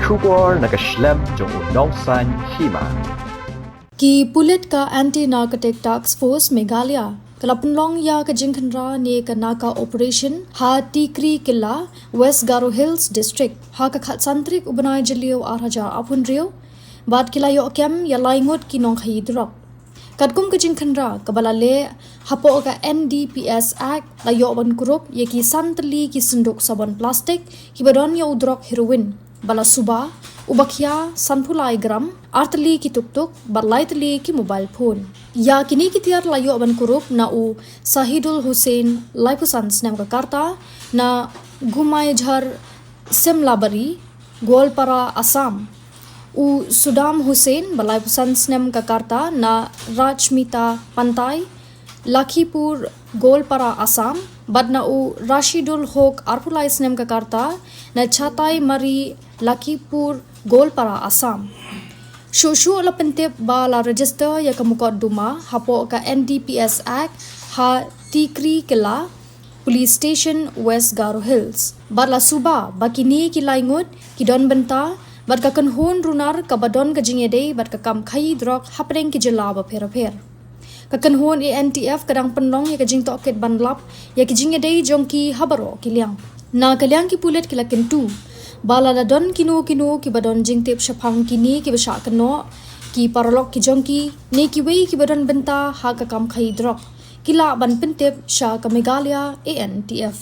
Shubor nakaslem jong Nongkhaïi Hima. Ki Pulit ka anti-narcotic task force Meghalaya kalapun ya ka jingkhanra ne ka naka operation ha tikri killa West Garo Hills district ha ka khat santrik ubanai jalio arhaja apun rio bat kila yo kem ya laingot ki Nongkhaïi Drok kadkum ka jingkhanra kabalale hapo ka NDPS Act la yo ban Kurup ye ki santli ki sunduk sabon plastik ki badon yo Drok heroin bala Suba ubakhya sanphulai gram artli ki tuktuk barlaitli ki mobile phone ya kini ki tiar layo ban Kurup na u Sahidul Hussein laipusan snem ka karta na gumai jhar simlabari Golpara Assam u Sudam Hussein balaipusan snem ka karta na Rajmita Pantai Lakhipur Golpara Assam badna u Rashidul Hok arpulai snem ka karta na Chatai Mari Lakhipur Golpara Assam Shushu la pentep ba la register ya kamukot duma hapo ka NDPS Act ha tikri kela Police Station West Garo Hills barla Suba bakini ki laingut ki don benta bad ka kanhon runar ka badon ka jingede bad ka kam khai drok hapeng ki Jylla ba pher ka kanhon ANTF kadang penlong ya ka jing toket banlap ya ki jingede jongki habaro ki liang na kaliang ki Pulit ki lakin tu bala la don kinu ki badon jing tip shapang kini ki basha kano ki paralok ki jongki ne ki wei ki badon benta ha ka kam khai drok kila ban pentep sha ka Meghalaya ANTF